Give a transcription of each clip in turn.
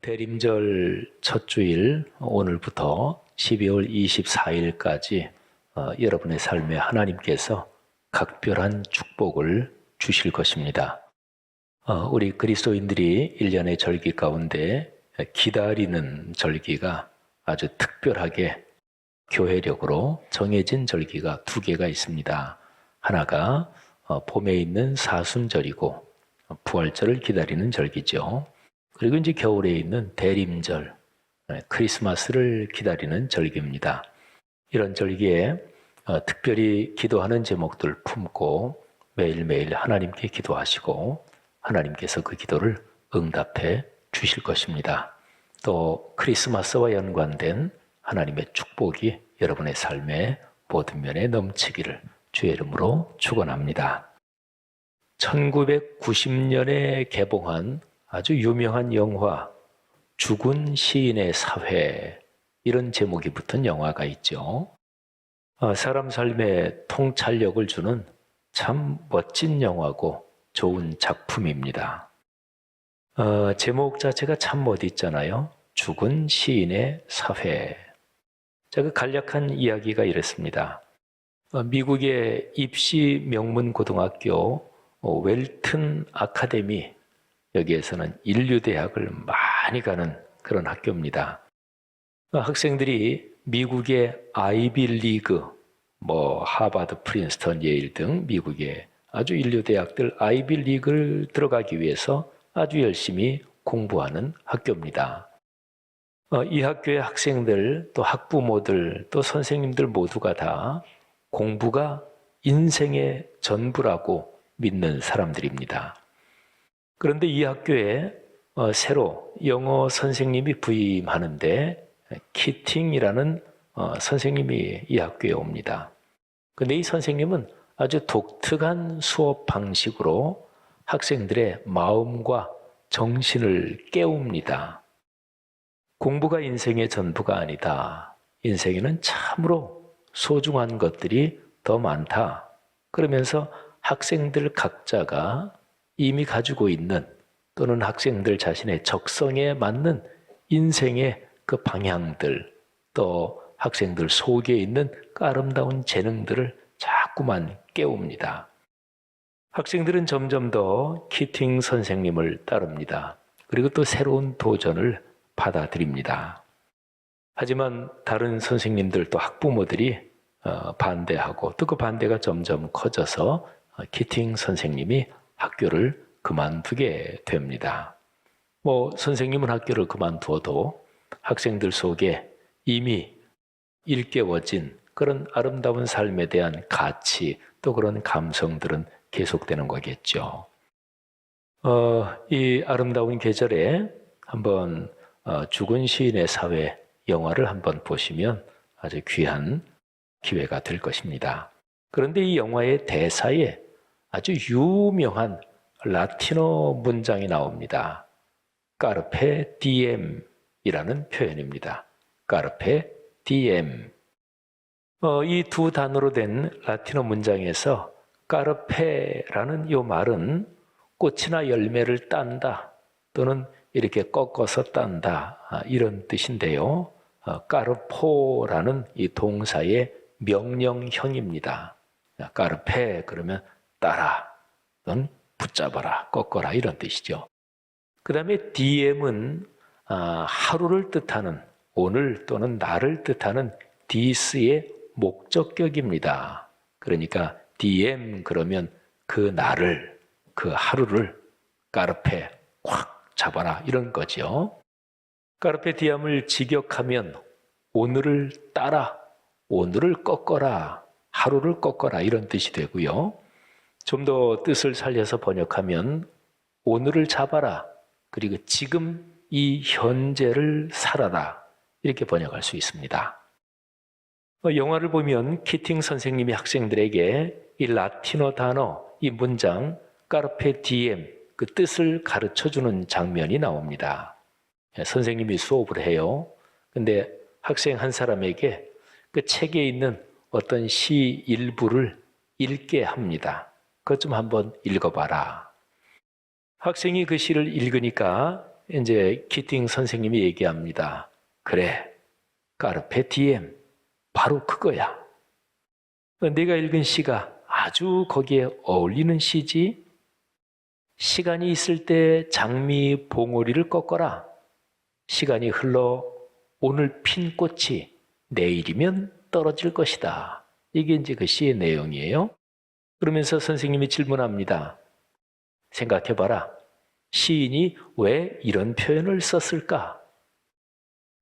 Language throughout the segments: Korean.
대림절 첫 주일 오늘부터 12월 24일까지 여러분의 삶에 하나님께서 각별한 축복을 주실 것입니다. 우리 그리스도인들이 1년의 절기 가운데 기다리는 절기가 아주 특별하게 교회력으로 정해진 절기가 두 개가 있습니다. 하나가 봄에 있는 사순절이고 부활절을 기다리는 절기죠. 그리고 이제 겨울에 있는 대림절, 크리스마스를 기다리는 절기입니다. 이런 절기에 특별히 기도하는 제목들 품고 매일매일 하나님께 기도하시고 하나님께서 그 기도를 응답해 주실 것입니다. 또 크리스마스와 연관된 하나님의 축복이 여러분의 삶의 모든 면에 넘치기를 주의 이름으로 축원합니다. 1990년에 개봉한 아주 유명한 영화 죽은 시인의 사회, 이런 제목이 붙은 영화가 있죠. 사람 삶에 통찰력을 주는 참 멋진 영화고 좋은 작품입니다. 제목 자체가 참 멋있잖아요. 죽은 시인의 사회. 제가 간략한 이야기가 이랬습니다. 미국의 입시 명문 고등학교 웰튼 아카데미, 여기에서는 인류대학을 많이 가는 그런 학교입니다. 학생들이 미국의 아이비 리그, 하버드, 프린스턴, 예일 등 미국의 아주 인류대학들 아이비 리그를 들어가기 위해서 아주 열심히 공부하는 학교입니다. 이 학교의 학생들, 또 학부모들, 또 선생님들 모두가 다 공부가 인생의 전부라고 믿는 사람들입니다. 그런데 이 학교에 새로 영어 선생님이 부임하는데 키팅이라는 선생님이 이 학교에 옵니다. 그런데 이 선생님은 아주 독특한 수업 방식으로 학생들의 마음과 정신을 깨웁니다. 공부가 인생의 전부가 아니다. 인생에는 참으로 소중한 것들이 더 많다. 그러면서 학생들 각자가 이미 가지고 있는, 또는 학생들 자신의 적성에 맞는 인생의 그 방향들, 또 학생들 속에 있는 그 아름다운 재능들을 자꾸만 깨웁니다. 학생들은 점점 더 키팅 선생님을 따릅니다. 그리고 또 새로운 도전을 받아들입니다. 하지만 다른 선생님들, 또 학부모들이 반대하고, 또 그 반대가 점점 커져서 키팅 선생님이 학교를 그만두게 됩니다. 선생님은 학교를 그만두어도 학생들 속에 이미 일깨워진 그런 아름다운 삶에 대한 가치, 또 그런 감성들은 계속되는 거겠죠. 이 아름다운 계절에 한번 죽은 시인의 사회 영화를 한번 보시면 아주 귀한 기회가 될 것입니다. 그런데 이 영화의 대사에 아주 유명한 라틴어 문장이 나옵니다. 까르페 디엠이라는 표현입니다. 까르페 디엠. 이 두 단어로 된 라틴어 문장에서 까르페라는 이 말은 꽃이나 열매를 딴다, 또는 이렇게 꺾어서 딴다, 이런 뜻인데요. 까르포라는 이 동사의 명령형입니다. 까르페 그러면 따라, 또는 붙잡아라, 꺾어라, 이런 뜻이죠. 그 다음에 디엠은 하루를 뜻하는, 오늘 또는 날을 뜻하는 디스의 목적격입니다. 그러니까 디엠 그러면 그 날을, 그 하루를 까르페 꽉 잡아라, 이런 거죠. 까르페 디엠을 직역하면 오늘을 따라, 오늘을 꺾어라, 하루를 꺾어라, 이런 뜻이 되고요. 좀 더 뜻을 살려서 번역하면 오늘을 잡아라, 그리고 지금 이 현재를 살아라, 이렇게 번역할 수 있습니다. 영화를 보면 키팅 선생님이 학생들에게 이 라틴어 단어, 이 문장 까르페 디엠, 그 뜻을 가르쳐주는 장면이 나옵니다. 선생님이 수업을 해요. 근데 학생 한 사람에게 그 책에 있는 어떤 시 일부를 읽게 합니다. 그것 좀 한번 읽어봐라. 학생이 그 시를 읽으니까 이제 키팅 선생님이 얘기합니다. 그래, 까르페 디엠, 바로 그거야. 내가 읽은 시가 아주 거기에 어울리는 시지. 시간이 있을 때 장미 봉오리를 꺾어라. 시간이 흘러 오늘 핀 꽃이 내일이면 떨어질 것이다. 이게 이제 그 시의 내용이에요. 그러면서 선생님이 질문합니다. 생각해봐라. 시인이 왜 이런 표현을 썼을까?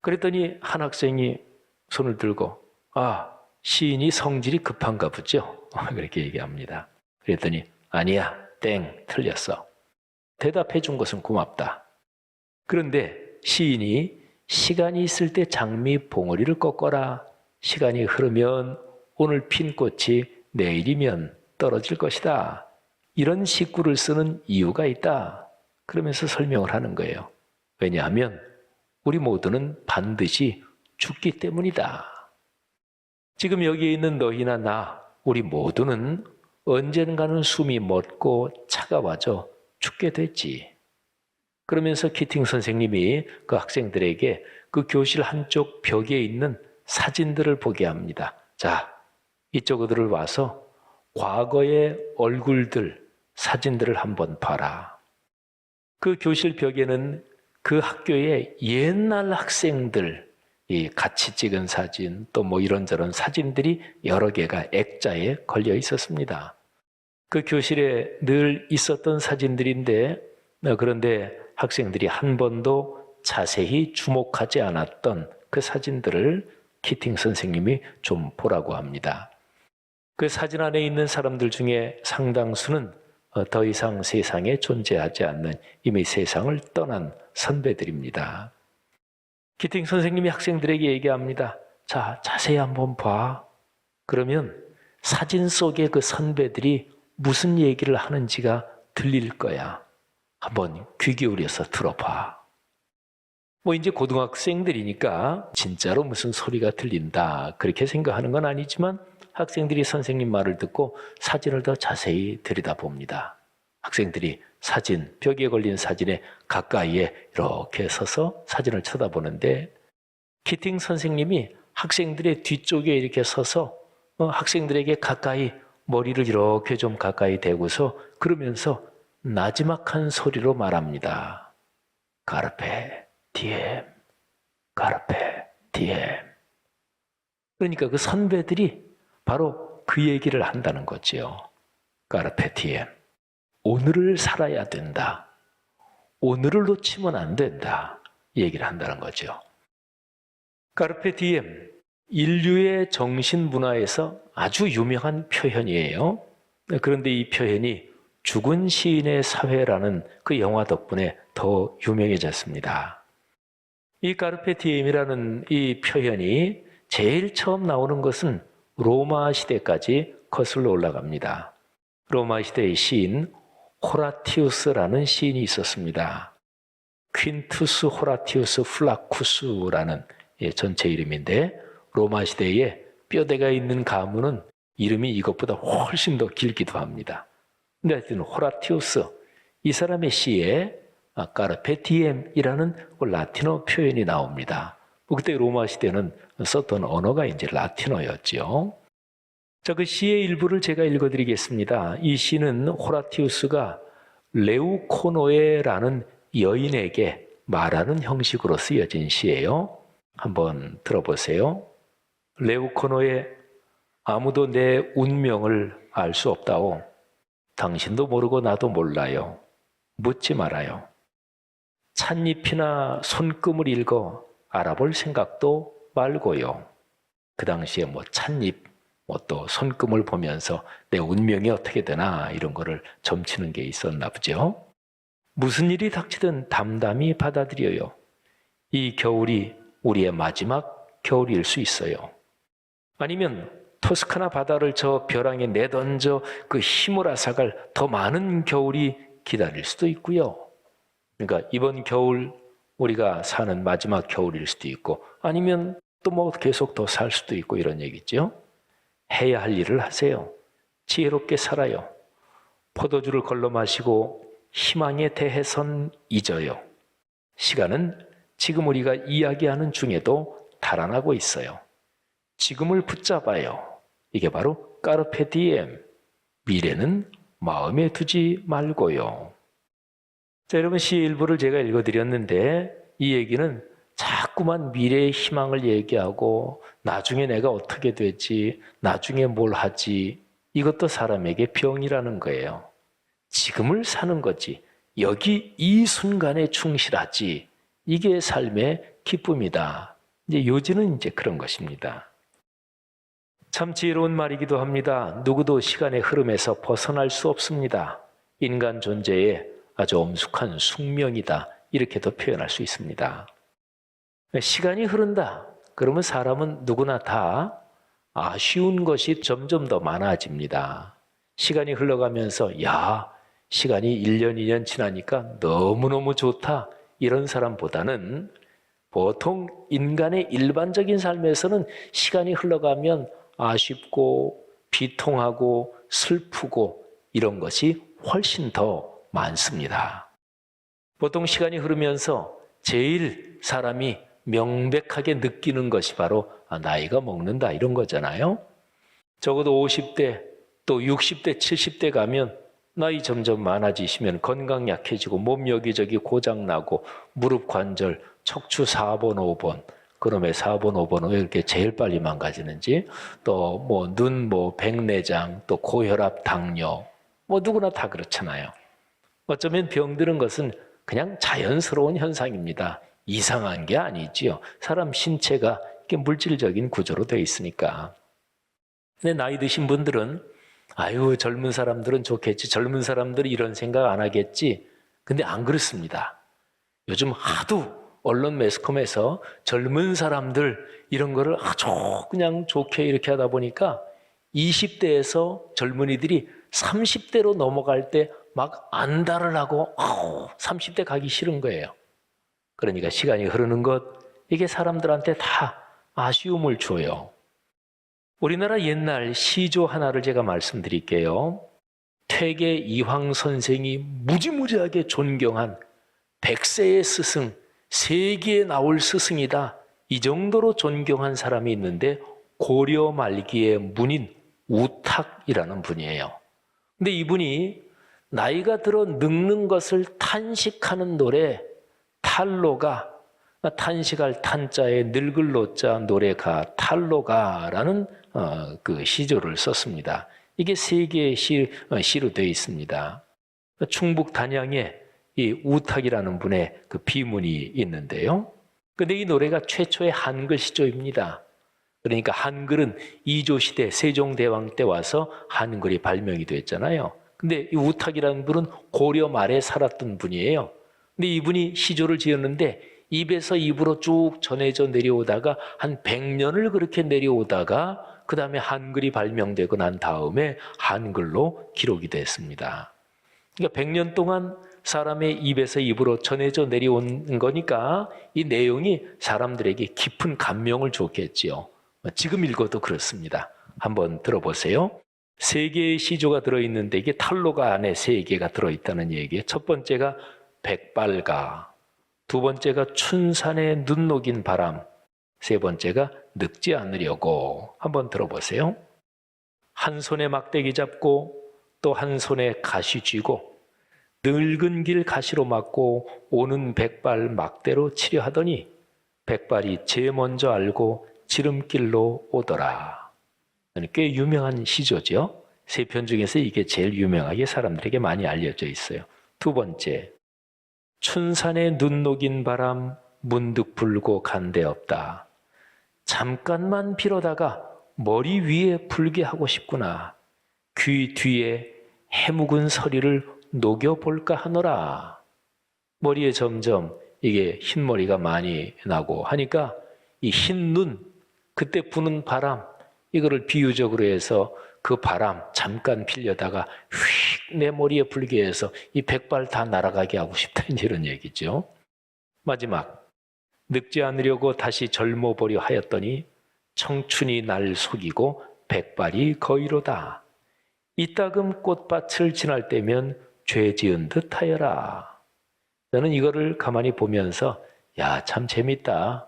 그랬더니 한 학생이 손을 들고 시인이 성질이 급한가 보죠? 그렇게 얘기합니다. 그랬더니 아니야, 땡, 틀렸어. 대답해 준 것은 고맙다. 그런데 시인이 시간이 있을 때 장미 봉오리를 꺾어라. 시간이 흐르면 오늘 핀 꽃이 내일이면 떨어질 것이다. 이런 식구를 쓰는 이유가 있다. 그러면서 설명을 하는 거예요. 왜냐하면 우리 모두는 반드시 죽기 때문이다. 지금 여기에 있는 너희나 나, 우리 모두는 언젠가는 숨이 멎고 차가워져 죽게 됐지. 그러면서 키팅 선생님이 그 학생들에게 그 교실 한쪽 벽에 있는 사진들을 보게 합니다. 자, 이쪽으로 와서 과거의 얼굴들, 사진들을 한번 봐라. 그 교실 벽에는 그 학교의 옛날 학생들, 이 같이 찍은 사진, 또 뭐 이런저런 사진들이 여러 개가 액자에 걸려 있었습니다. 그 교실에 늘 있었던 사진들인데, 그런데 학생들이 한 번도 자세히 주목하지 않았던 그 사진들을 키팅 선생님이 좀 보라고 합니다. 그 사진 안에 있는 사람들 중에 상당수는 더 이상 세상에 존재하지 않는 이미 세상을 떠난 선배들입니다. 키팅 선생님이 학생들에게 얘기합니다. 자, 자세히 한번 봐. 그러면 사진 속의 그 선배들이 무슨 얘기를 하는지가 들릴 거야. 한번 귀 기울여서 들어봐. 뭐 이제 고등학생들이니까 진짜로 무슨 소리가 들린다 그렇게 생각하는 건 아니지만 학생들이 선생님 말을 듣고 사진을 더 자세히 들여다봅니다. 학생들이 사진, 벽에 걸린 사진에 가까이에 이렇게 서서 사진을 쳐다보는데 키팅 선생님이 학생들의 뒤쪽에 이렇게 서서 학생들에게 가까이 머리를 이렇게 좀 가까이 대고서 그러면서 나지막한 소리로 말합니다. 카르페 디엠, 카르페 디엠. 그러니까 그 선배들이 바로 그 얘기를 한다는 거죠. 카르페 디엠. 오늘을 살아야 된다. 오늘을 놓치면 안 된다. 얘기를 한다는 거죠. 카르페 디엠, 인류의 정신문화에서 아주 유명한 표현이에요. 그런데 이 표현이 죽은 시인의 사회라는 그 영화 덕분에 더 유명해졌습니다. 이 카르페 디엠이라는 이 표현이 제일 처음 나오는 것은 로마 시대까지 거슬러 올라갑니다. 로마 시대의 시인 호라티우스라는 시인이 있었습니다. 퀸투스 호라티우스 플라쿠스라는 전체 이름인데 로마 시대에 뼈대가 있는 가문은 이름이 이것보다 훨씬 더 길기도 합니다. 근데 하여튼 호라티우스, 이 사람의 시에 카르페 디엠이라는 라틴어 표현이 나옵니다. 그때 로마 시대는 썼던 언어가 이제 라틴어였죠. 자, 그 시의 일부를 제가 읽어드리겠습니다. 이 시는 호라티우스가 레우코노에라는 여인에게 말하는 형식으로 쓰여진 시예요. 한번 들어보세요. 레우코노에, 아무도 내 운명을 알 수 없다오. 당신도 모르고 나도 몰라요. 묻지 말아요. 찻잎이나 손금을 읽어 알아볼 생각도 말고요. 그 당시에 뭐 찻잎, 뭐 또 손금을 보면서 내 운명이 어떻게 되나 이런 거를 점치는 게 있었나 보죠. 무슨 일이 닥치든 담담히 받아들여요. 이 겨울이 우리의 마지막 겨울일 수 있어요. 아니면 토스카나 바다를 저 벼랑에 내던져 그 힘을 앗아갈 더 많은 겨울이 기다릴 수도 있고요. 그러니까 이번 겨울 우리가 사는 마지막 겨울일 수도 있고 아니면 또 뭐 계속 더 살 수도 있고 이런 얘기죠. 해야 할 일을 하세요. 지혜롭게 살아요. 포도주를 걸러 마시고 희망에 대해선 잊어요. 시간은 지금 우리가 이야기하는 중에도 달아나고 있어요. 지금을 붙잡아요. 이게 바로 까르페 디엠. 미래는 마음에 두지 말고요. 자, 여러분, 시 일부를 제가 읽어드렸는데 이 얘기는 자꾸만 미래의 희망을 얘기하고 나중에 내가 어떻게 되지, 나중에 뭘 하지, 이것도 사람에게 병이라는 거예요. 지금을 사는 거지. 여기 이 순간에 충실하지. 이게 삶의 기쁨이다. 이제 요지는 이제 그런 것입니다. 참 지혜로운 말이기도 합니다. 누구도 시간의 흐름에서 벗어날 수 없습니다. 인간 존재의 아주 엄숙한 숙명이다. 이렇게도 표현할 수 있습니다. 시간이 흐른다. 그러면 사람은 누구나 다 아쉬운 것이 점점 더 많아집니다. 시간이 흘러가면서 야, 시간이 1년, 2년 지나니까 너무너무 좋다. 이런 사람보다는 보통 인간의 일반적인 삶에서는 시간이 흘러가면 아쉽고 비통하고 슬프고 이런 것이 훨씬 더 많습니다. 보통 시간이 흐르면서 제일 사람이 명백하게 느끼는 것이 바로 나이가 먹는다 이런 거잖아요. 적어도 50대 또 60대 70대 가면 나이 점점 많아지시면 건강 약해지고 몸 여기저기 고장나고 무릎 관절, 척추 4번, 5번 그놈의 4번, 5번은 왜 이렇게 제일 빨리 망가지는지 또 뭐 눈, 백내장, 또 고혈압, 당뇨 누구나 다 그렇잖아요. 어쩌면 병드는 것은 그냥 자연스러운 현상입니다. 이상한 게 아니지요. 사람 신체가 이렇게 물질적인 구조로 되어 있으니까. 근데 나이 드신 분들은 아유 젊은 사람들은 좋겠지. 젊은 사람들이 이런 생각 안 하겠지. 근데 안 그렇습니다. 요즘 하도 언론 매스컴에서 젊은 사람들 이런 거를 아주 그냥 좋게 이렇게 하다 보니까 20대에서 젊은이들이 30대로 넘어갈 때 막 안달을 하고 30대 가기 싫은 거예요. 그러니까 시간이 흐르는 것 이게 사람들한테 다 아쉬움을 줘요. 우리나라 옛날 시조 하나를 제가 말씀드릴게요. 퇴계 이황 선생이 무지무지하게 존경한 백세의 스승, 세계에 나올 스승이다. 이 정도로 존경한 사람이 있는데 고려 말기의 문인 우탁이라는 분이에요. 근데 이분이 나이가 들어 늙는 것을 탄식하는 노래 탈로가 탄식할 탄자에 늙을 노자 노래가 탈로가라는 그 시조를 썼습니다. 이게 세 개의 시로 되어 있습니다. 충북 단양에 이 우탁이라는 분의 그 비문이 있는데요. 근데 이 노래가 최초의 한글 시조입니다. 그러니까 한글은 이조 시대 세종대왕 때 와서 한글이 발명이 됐잖아요. 근데 이 우탁이라는 분은 고려 말에 살았던 분이에요. 근데 이분이 시조를 지었는데 입에서 입으로 쭉 전해져 내려오다가 한 100년을 그렇게 내려오다가 그 다음에 한글이 발명되고 난 다음에 한글로 기록이 됐습니다. 그러니까 100년 동안 사람의 입에서 입으로 전해져 내려온 거니까 이 내용이 사람들에게 깊은 감명을 줬겠지요. 지금 읽어도 그렇습니다. 한번 들어보세요. 세 개의 시조가 들어있는데 이게 탈로가 안에 세 개가 들어있다는 얘기예요. 첫 번째가 백발가, 두 번째가 춘산에 눈 녹인 바람, 세 번째가 늙지 않으려고. 한번 들어보세요. 한 손에 막대기 잡고 또 한 손에 가시 쥐고 늙은 길 가시로 막고 오는 백발 막대로 치려 하더니 백발이 제일 먼저 알고 지름길로 오더라. 꽤 유명한 시조죠. 세 편 중에서 이게 제일 유명하게 사람들에게 많이 알려져 있어요. 두 번째, 춘산에 눈 녹인 바람 문득 불고 간데 없다. 잠깐만 빌어다가 머리 위에 불게 하고 싶구나. 귀 뒤에 해묵은 서리를 녹여볼까 하노라. 머리에 점점 이게 흰머리가 많이 나고 하니까 이 흰 눈, 그때 부는 바람, 이거를 비유적으로 해서 그 바람 잠깐 빌려다가 휙 내 머리에 불게 해서 이 백발 다 날아가게 하고 싶다 이런 얘기죠. 마지막, 늙지 않으려고 다시 젊어보려 하였더니 청춘이 날 속이고 백발이 거의로다. 이따금 꽃밭을 지날 때면 죄 지은 듯 하여라. 저는 이거를 가만히 보면서 야, 참 재밌다.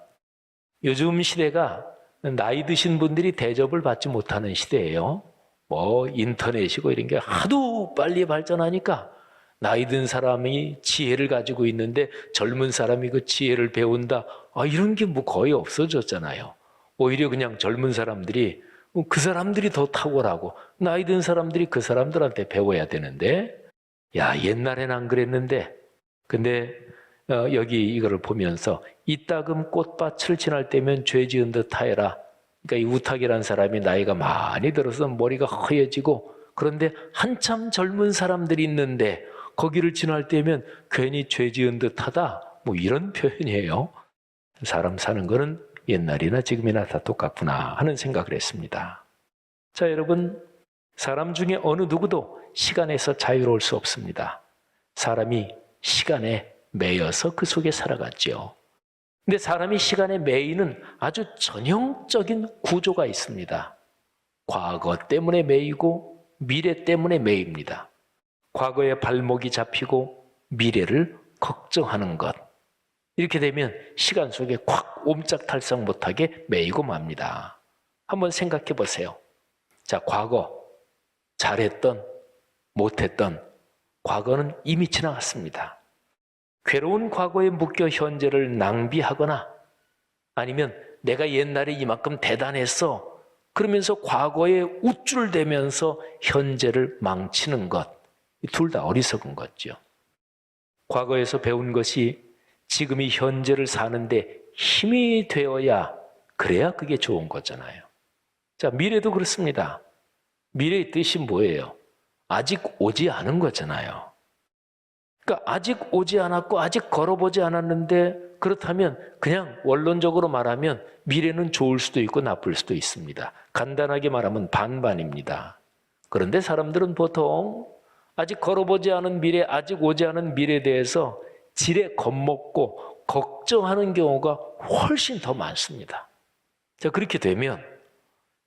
요즘 시대가 나이 드신 분들이 대접을 받지 못하는 시대예요. 뭐 인터넷이고 이런 게 하도 빨리 발전하니까 나이 든 사람이 지혜를 가지고 있는데 젊은 사람이 그 지혜를 배운다. 이런 게 뭐 거의 없어졌잖아요. 오히려 그냥 젊은 사람들이 그 사람들이 더 탁월하고 나이 든 사람들이 그 사람들한테 배워야 되는데 야, 옛날엔 안 그랬는데 근데 여기 이거를 보면서 이따금 꽃밭을 지날 때면 죄 지은 듯 하여라. 그러니까 이 우탁이라는 사람이 나이가 많이 들어서 머리가 허해지고 그런데 한참 젊은 사람들이 있는데 거기를 지날 때면 괜히 죄 지은 듯 하다. 뭐 이런 표현이에요. 사람 사는 거는 옛날이나 지금이나 다 똑같구나 하는 생각을 했습니다. 자, 여러분, 사람 중에 어느 누구도 시간에서 자유로울 수 없습니다. 사람이 시간에 매여서 그 속에 살아갔죠. 근데 사람이 시간에 매이는 아주 전형적인 구조가 있습니다. 과거 때문에 매이고 미래 때문에 매입니다. 과거에 발목이 잡히고 미래를 걱정하는 것. 이렇게 되면 시간 속에 콱 옴짝달싹 못하게 매이고 맙니다. 한번 생각해 보세요. 자, 과거 잘했던 못했던 과거는 이미 지나갔습니다. 괴로운 과거에 묶여 현재를 낭비하거나 아니면 내가 옛날에 이만큼 대단했어 그러면서 과거에 우쭐대면서 현재를 망치는 것, 둘 다 어리석은 거죠. 과거에서 배운 것이 지금이 현재를 사는데 힘이 되어야 그래야 그게 좋은 거잖아요. 자, 미래도 그렇습니다. 미래의 뜻이 뭐예요? 아직 오지 않은 거잖아요. 그러니까 아직 오지 않았고 아직 걸어보지 않았는데 그렇다면 그냥 원론적으로 말하면 미래는 좋을 수도 있고 나쁠 수도 있습니다. 간단하게 말하면 반반입니다. 그런데 사람들은 보통 아직 걸어보지 않은 미래, 아직 오지 않은 미래에 대해서 지레 겁먹고 걱정하는 경우가 훨씬 더 많습니다. 자, 그렇게 되면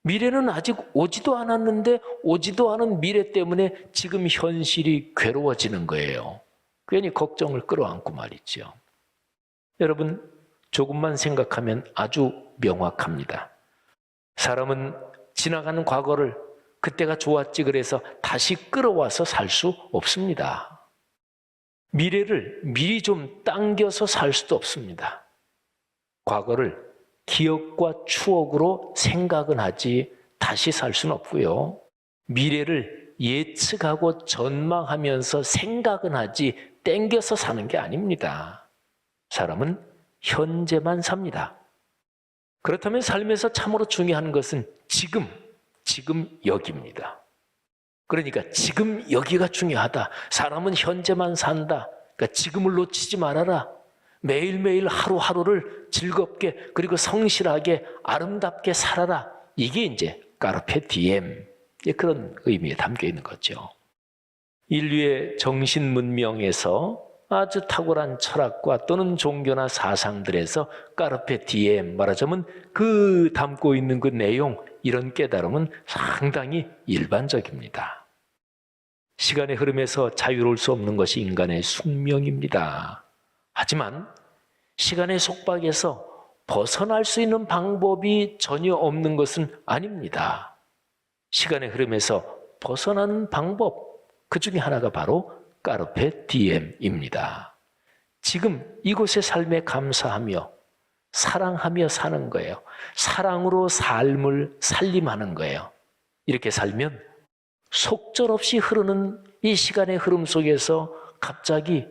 미래는 아직 오지도 않았는데 오지도 않은 미래 때문에 지금 현실이 괴로워지는 거예요. 괜히 걱정을 끌어안고 말이죠. 여러분, 조금만 생각하면 아주 명확합니다. 사람은 지나가는 과거를 그때가 좋았지 그래서 다시 끌어와서 살 수 없습니다. 미래를 미리 좀 당겨서 살 수도 없습니다. 과거를 기억과 추억으로 생각은 하지 다시 살 수는 없고요. 미래를 예측하고 전망하면서 생각은 하지 땡겨서 사는 게 아닙니다. 사람은 현재만 삽니다. 그렇다면 삶에서 참으로 중요한 것은 지금 여기입니다. 그러니까 지금 여기가 중요하다. 사람은 현재만 산다. 그러니까 지금을 놓치지 말아라. 매일매일 하루하루를 즐겁게 그리고 성실하게 아름답게 살아라. 이게 이제 까르페 디엠 그런 의미에 담겨 있는 거죠. 인류의 정신 문명에서 아주 탁월한 철학과 또는 종교나 사상들에서 까르페 디엠 말하자면 그 담고 있는 그 내용 이런 깨달음은 상당히 일반적입니다. 시간의 흐름에서 자유로울 수 없는 것이 인간의 숙명입니다. 하지만 시간의 속박에서 벗어날 수 있는 방법이 전혀 없는 것은 아닙니다. 시간의 흐름에서 벗어나는 방법, 그 중에 하나가 바로 까르페 디엠입니다. 지금 이곳의 삶에 감사하며 사랑하며 사는 거예요. 사랑으로 삶을 살림하는 거예요. 이렇게 살면 속절없이 흐르는 이 시간의 흐름 속에서 갑자기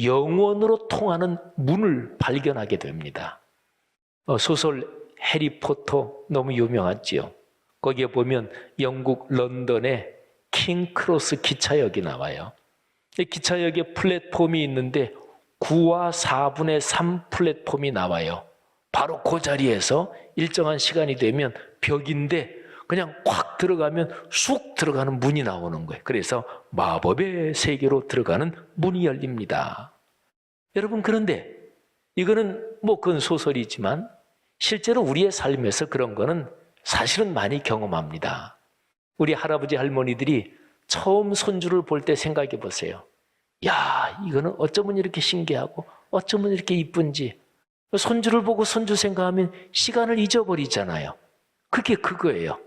영원으로 통하는 문을 발견하게 됩니다. 소설 해리포터 너무 유명하지요. 거기에 보면 영국 런던의 킹크로스 기차역이 나와요. 기차역에 플랫폼이 있는데 9와 4분의 3 플랫폼이 나와요. 바로 그 자리에서 일정한 시간이 되면 벽인데 그냥 콱 들어가면 쑥 들어가는 문이 나오는 거예요. 그래서 마법의 세계로 들어가는 문이 열립니다. 여러분, 그런데 이거는 그건 소설이지만 실제로 우리의 삶에서 그런 거는 사실은 많이 경험합니다. 우리 할아버지 할머니들이 처음 손주를 볼 때 생각해 보세요. 야, 이거는 어쩌면 이렇게 신기하고 어쩌면 이렇게 이쁜지. 손주를 보고 손주 생각하면 시간을 잊어버리잖아요. 그게 그거예요.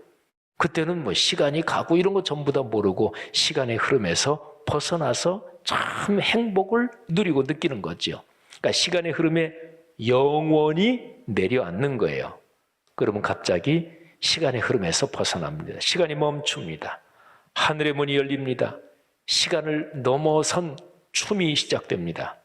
그때는 뭐 시간이 가고 이런 거 전부 다 모르고 시간의 흐름에서 벗어나서 참 행복을 누리고 느끼는 거죠. 그러니까 시간의 흐름에 영원히 내려앉는 거예요. 그러면 갑자기 시간의 흐름에서 벗어납니다. 시간이 멈춥니다. 하늘의 문이 열립니다. 시간을 넘어선 춤이 시작됩니다.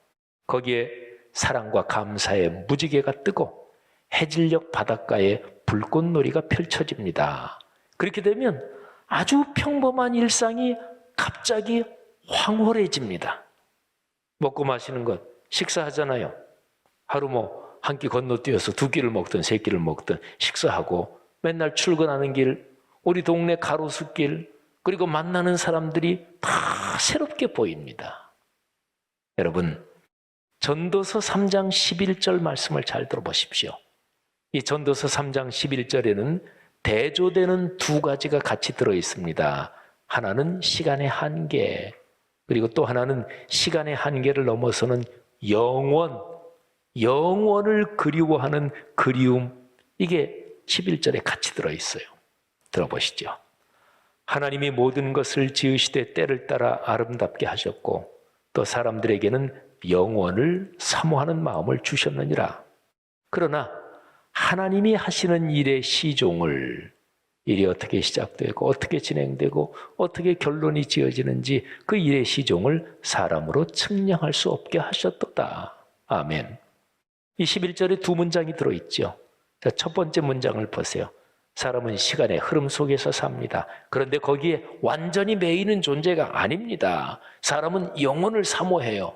거기에 사랑과 감사의 무지개가 뜨고 해질녘 바닷가에 불꽃놀이가 펼쳐집니다. 그렇게 되면 아주 평범한 일상이 갑자기 황홀해집니다. 먹고 마시는 것, 식사하잖아요. 하루 뭐 한 끼 건너뛰어서 두 끼를 먹든 세 끼를 먹든 식사하고 맨날 출근하는 길, 우리 동네 가로수길, 그리고 만나는 사람들이 다 새롭게 보입니다. 여러분, 전도서 3장 11절 말씀을 잘 들어보십시오. 이 전도서 3장 11절에는 대조되는 두 가지가 같이 들어있습니다. 하나는 시간의 한계, 그리고 또 하나는 시간의 한계를 넘어서는 영원을 그리워하는 그리움. 이게 11절에 같이 들어있어요. 들어보시죠. 하나님이 모든 것을 지으시되 때를 따라 아름답게 하셨고 또 사람들에게는 영원을 사모하는 마음을 주셨느니라. 그러나 하나님이 하시는 일의 시종을, 일이 어떻게 시작되고 어떻게 진행되고 어떻게 결론이 지어지는지 그 일의 시종을 사람으로 측량할 수 없게 하셨도다. 아멘. 이 11절에 두 문장이 들어있죠. 자, 첫 번째 문장을 보세요. 사람은 시간의 흐름 속에서 삽니다. 그런데 거기에 완전히 매이는 존재가 아닙니다. 사람은 영혼을 사모해요.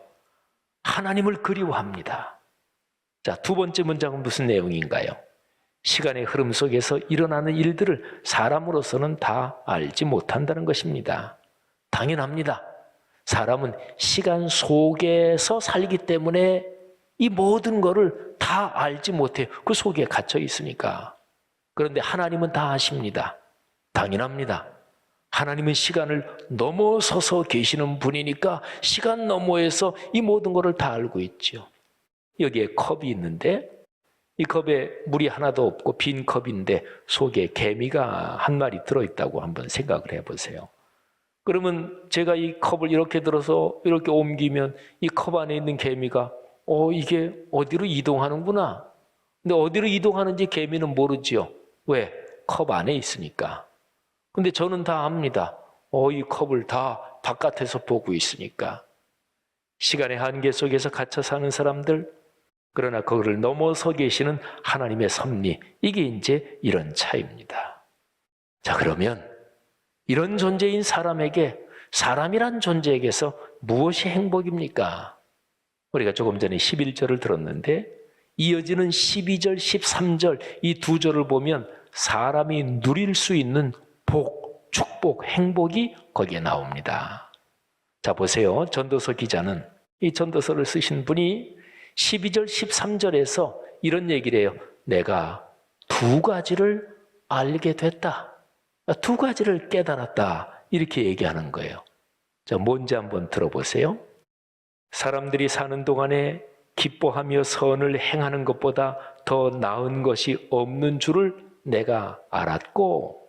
하나님을 그리워합니다. 자, 두 번째 문장은 무슨 내용인가요? 시간의 흐름 속에서 일어나는 일들을 사람으로서는 다 알지 못한다는 것입니다. 당연합니다. 사람은 시간 속에서 살기 때문에 이 모든 것을 다 알지 못해요. 그 속에 갇혀 있으니까. 그런데 하나님은 다 아십니다. 당연합니다. 하나님은 시간을 넘어서서 계시는 분이니까 시간 너머에서 이 모든 것을 다 알고 있죠. 여기에 컵이 있는데 이 컵에 물이 하나도 없고 빈 컵인데 속에 개미가 한 마리 들어있다고 한번 생각을 해보세요. 그러면 제가 이 컵을 이렇게 들어서 이렇게 옮기면 이 컵 안에 있는 개미가 이게 어디로 이동하는구나. 근데 어디로 이동하는지 개미는 모르지요. 왜? 컵 안에 있으니까. 근데 저는 다 압니다. 이 컵을 다 바깥에서 보고 있으니까. 시간의 한계 속에서 갇혀 사는 사람들, 그러나 그거를 넘어서 계시는 하나님의 섭리, 이게 이제 이런 차이입니다. 자, 그러면 이런 존재인 사람에게, 사람이란 존재에게서 무엇이 행복입니까? 우리가 조금 전에 11절을 들었는데 이어지는 12절, 13절 이 두 절을 보면 사람이 누릴 수 있는 복, 축복, 행복이 거기에 나옵니다. 자, 보세요. 전도서 기자는, 이 전도서를 쓰신 분이 12절, 13절에서 이런 얘기를 해요. 내가 두 가지를 알게 됐다. 두 가지를 깨달았다. 이렇게 얘기하는 거예요. 자, 뭔지 한번 들어보세요. 사람들이 사는 동안에 기뻐하며 선을 행하는 것보다 더 나은 것이 없는 줄을 내가 알았고,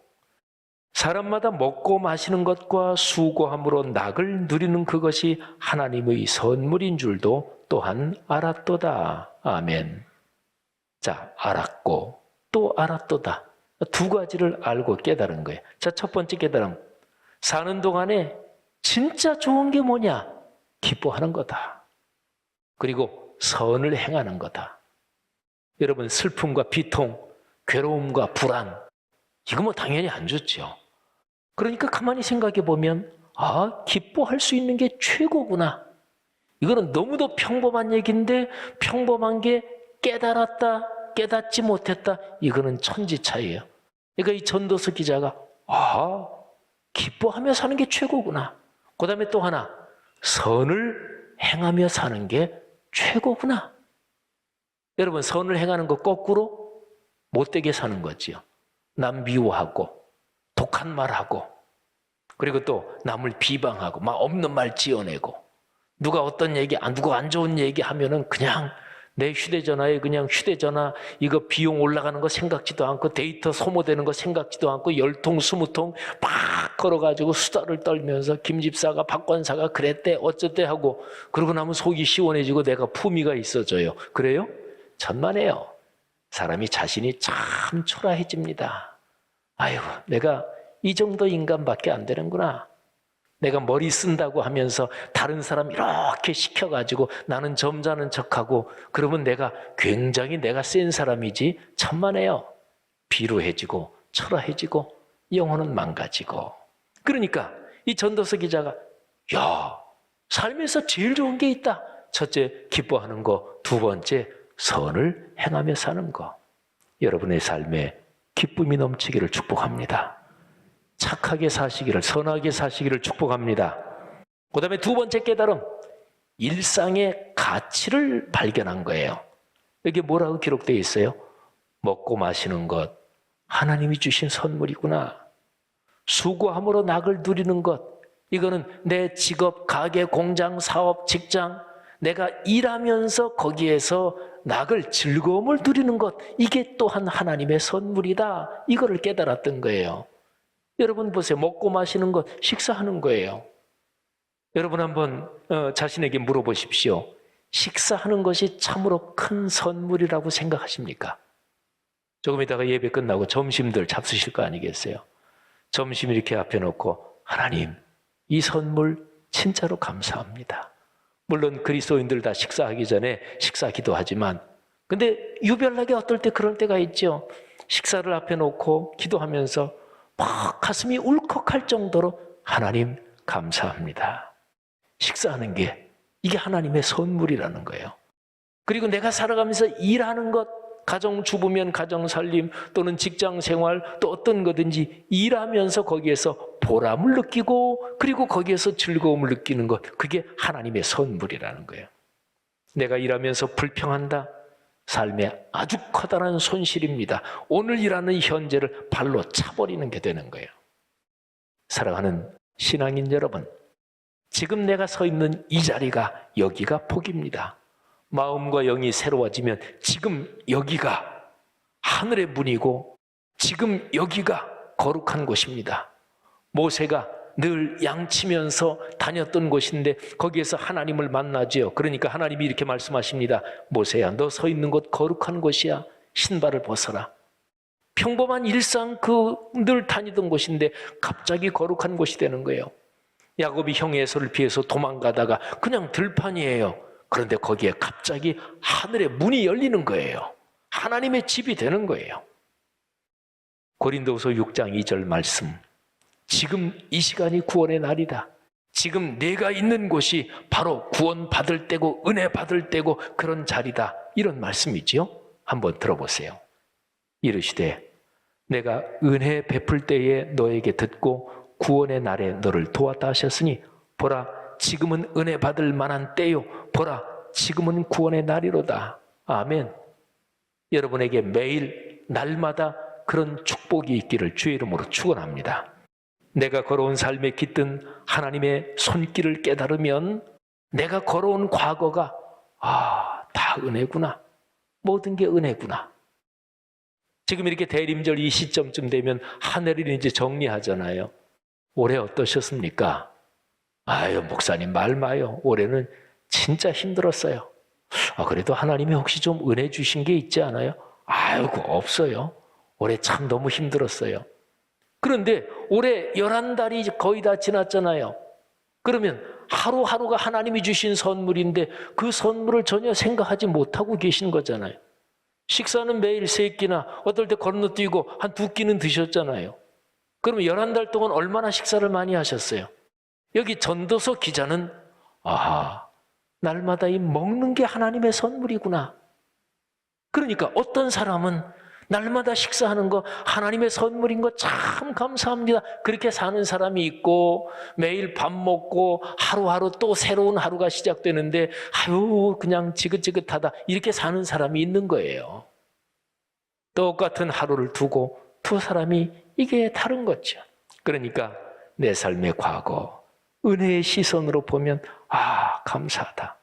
사람마다 먹고 마시는 것과 수고함으로 낙을 누리는 그것이 하나님의 선물인 줄도 또한 알았도다. 아멘. 자, 알았고 또 알았도다. 두 가지를 알고 깨달은 거예요. 자, 첫 번째 깨달음. 사는 동안에 진짜 좋은 게 뭐냐? 기뻐하는 거다. 그리고 선을 행하는 거다. 여러분, 슬픔과 비통, 괴로움과 불안, 이거 뭐 당연히 안 좋죠. 그러니까 가만히 생각해 보면 기뻐할 수 있는 게 최고구나. 이거는 너무도 평범한 얘기인데 평범한 게 깨달았다, 깨닫지 못했다, 이거는 천지 차이예요. 그러니까 이 전도서 기자가 기뻐하며 사는 게 최고구나. 그 다음에 또 하나, 선을 행하며 사는 게 최고구나. 여러분, 선을 행하는 거 거꾸로 못되게 사는 거지요. 남 미워하고 독한 말하고, 그리고 또 남을 비방하고 막 없는 말 지어내고, 누가 어떤 얘기, 누가 안 좋은 얘기 하면은 그냥 내 휴대전화에 그냥 휴대전화 이거 비용 올라가는 거 생각지도 않고 데이터 소모되는 거 생각지도 않고 10통, 20통 막 걸어가지고 수다를 떨면서 김 집사가 박 권사가 그랬대 어쨌대 하고 그러고 나면 속이 시원해지고 내가 품위가 있어져요. 그래요? 천만에요. 사람이 자신이 참 초라해집니다. 아이고 내가 이 정도 인간밖에 안 되는구나. 내가 머리 쓴다고 하면서 다른 사람 이렇게 시켜가지고 나는 점잖은 척하고 그러면 내가 굉장히 내가 센 사람이지 천만에요. 비루해지고 초라해지고 영혼은 망가지고. 그러니까 이 전도서 기자가 야 삶에서 제일 좋은 게 있다. 첫째 기뻐하는 거, 두 번째 선을 행하며 사는 거. 여러분의 삶에 기쁨이 넘치기를 축복합니다. 착하게 사시기를, 선하게 사시기를 축복합니다. 그 다음에 두 번째 깨달음, 일상의 가치를 발견한 거예요. 여기 뭐라고 기록되어 있어요? 먹고 마시는 것, 하나님이 주신 선물이구나. 수고함으로 낙을 누리는 것, 이거는 내 직업, 가게, 공장, 사업, 직장, 내가 일하면서 거기에서 낙을, 즐거움을 누리는 것, 이게 또한 하나님의 선물이다. 이거를 깨달았던 거예요. 여러분 보세요. 먹고 마시는 것, 식사하는 거예요. 여러분 한번 자신에게 물어보십시오. 식사하는 것이 참으로 큰 선물이라고 생각하십니까? 조금 이따가 예배 끝나고 점심들 잡수실 거 아니겠어요? 점심 이렇게 앞에 놓고 하나님, 이 선물 진짜로 감사합니다. 물론 그리스도인들 다 식사하기 전에 식사 기도하지만 근데 유별나게 어떨 때 그럴 때가 있죠. 식사를 앞에 놓고 기도하면서 막 가슴이 울컥할 정도로 하나님 감사합니다. 식사하는 게 이게 하나님의 선물이라는 거예요. 그리고 내가 살아가면서 일하는 것, 가정주부면 가정살림 또는 직장생활 또 어떤 거든지 일하면서 거기에서 보람을 느끼고 그리고 거기에서 즐거움을 느끼는 것, 그게 하나님의 선물이라는 거예요. 내가 일하면서 불평한다? 삶에 아주 커다란 손실입니다. 오늘 일하는 현재를 발로 차버리는 게 되는 거예요. 사랑하는 신앙인 여러분, 지금 내가 서 있는 이 자리가 여기가 복입니다. 마음과 영이 새로워지면 지금 여기가 하늘의 문이고 지금 여기가 거룩한 곳입니다. 모세가 늘 양치면서 다녔던 곳인데 거기에서 하나님을 만나지요. 그러니까 하나님이 이렇게 말씀하십니다. 모세야, 너 서 있는 곳 거룩한 곳이야. 신발을 벗어라. 평범한 일상 늘 다니던 곳인데 갑자기 거룩한 곳이 되는 거예요. 야곱이 형의 에서를 피해서 도망가다가 그냥 들판이에요. 그런데 거기에 갑자기 하늘의 문이 열리는 거예요. 하나님의 집이 되는 거예요. 고린도후서 6장 2절 말씀. 지금 이 시간이 구원의 날이다. 지금 내가 있는 곳이 바로 구원 받을 때고 은혜 받을 때고 그런 자리다. 이런 말씀이지요. 한번 들어보세요. 이르시되 내가 은혜 베풀 때에 너에게 듣고 구원의 날에 너를 도왔다 하셨으니 보라 지금은 은혜 받을 만한 때요. 보라 지금은 구원의 날이로다. 아멘. 여러분에게 매일 날마다 그런 축복이 있기를 주의 이름으로 축원합니다. 내가 걸어온 삶에 깃든 하나님의 손길을 깨달으면 내가 걸어온 과거가 다 은혜구나. 모든 게 은혜구나. 지금 이렇게 대림절 이 시점쯤 되면 한 해를 이제 정리하잖아요. 올해 어떠셨습니까? 아유, 목사님 말 마요. 올해는 진짜 힘들었어요. 그래도 하나님이 혹시 좀 은혜 주신 게 있지 않아요? 아이고, 없어요. 올해 참 너무 힘들었어요. 그런데 올해 11달이 거의 다 지났잖아요. 그러면 하루하루가 하나님이 주신 선물인데 그 선물을 전혀 생각하지 못하고 계신 거잖아요. 식사는 매일 3끼나 어떨 때 건너뛰고 한 2끼는 드셨잖아요. 그러면 11달 동안 얼마나 식사를 많이 하셨어요? 여기 전도서 기자는 날마다 이 먹는 게 하나님의 선물이구나. 그러니까 어떤 사람은 날마다 식사하는 거 하나님의 선물인 거 참 감사합니다. 그렇게 사는 사람이 있고 매일 밥 먹고 하루하루 또 새로운 하루가 시작되는데 그냥 지긋지긋하다 이렇게 사는 사람이 있는 거예요. 똑같은 하루를 두고 두 사람이 이게 다른 거죠. 그러니까 내 삶의 과거 은혜의 시선으로 보면 감사하다.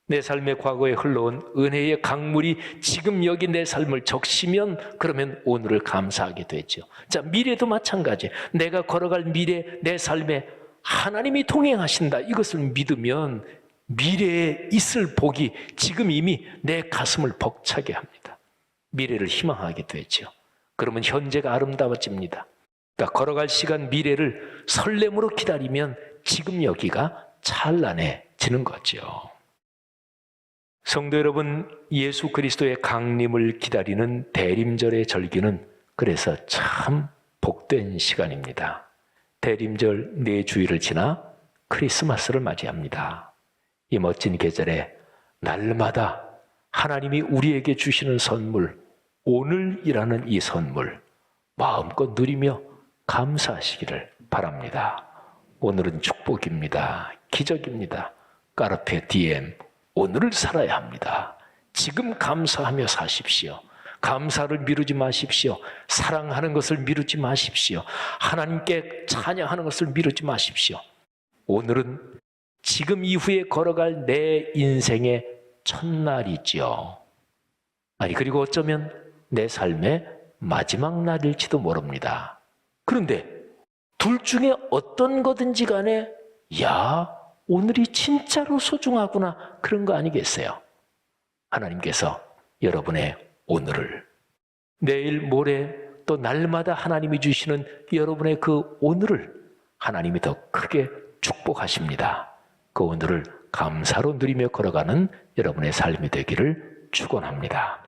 내 삶의 과거에 흘러온 은혜의 강물이 지금 여기 내 삶을 적시면 그러면 오늘을 감사하게 되죠. 자, 미래도 마찬가지. 내가 걸어갈 미래, 내 삶에 하나님이 동행하신다. 이것을 믿으면 미래에 있을 복이 지금 이미 내 가슴을 벅차게 합니다. 미래를 희망하게 되죠. 그러면 현재가 아름다워집니다. 그러니까 걸어갈 시간 미래를 설렘으로 기다리면 지금 여기가 찬란해지는 거죠. 성도 여러분, 예수 그리스도의 강림을 기다리는 대림절의 절기는 그래서 참 복된 시간입니다. 대림절 4주일을 지나 크리스마스를 맞이합니다. 이 멋진 계절에 날마다 하나님이 우리에게 주시는 선물, 오늘이라는 이 선물 마음껏 누리며 감사하시기를 바랍니다. 오늘은 축복입니다. 기적입니다. 까르페 디엠, 오늘을 살아야 합니다. 지금 감사하며 사십시오. 감사를 미루지 마십시오. 사랑하는 것을 미루지 마십시오. 하나님께 찬양하는 것을 미루지 마십시오. 오늘은 지금 이후에 걸어갈 내 인생의 첫날이죠. 아니, 그리고 어쩌면 내 삶의 마지막 날일지도 모릅니다. 그런데 둘 중에 어떤 거든지 간에 오늘이 진짜로 소중하구나, 그런 거 아니겠어요? 하나님께서 여러분의 오늘을, 내일 모레 또 날마다 하나님이 주시는 여러분의 그 오늘을 하나님이 더 크게 축복하십니다. 그 오늘을 감사로 누리며 걸어가는 여러분의 삶이 되기를 축원합니다.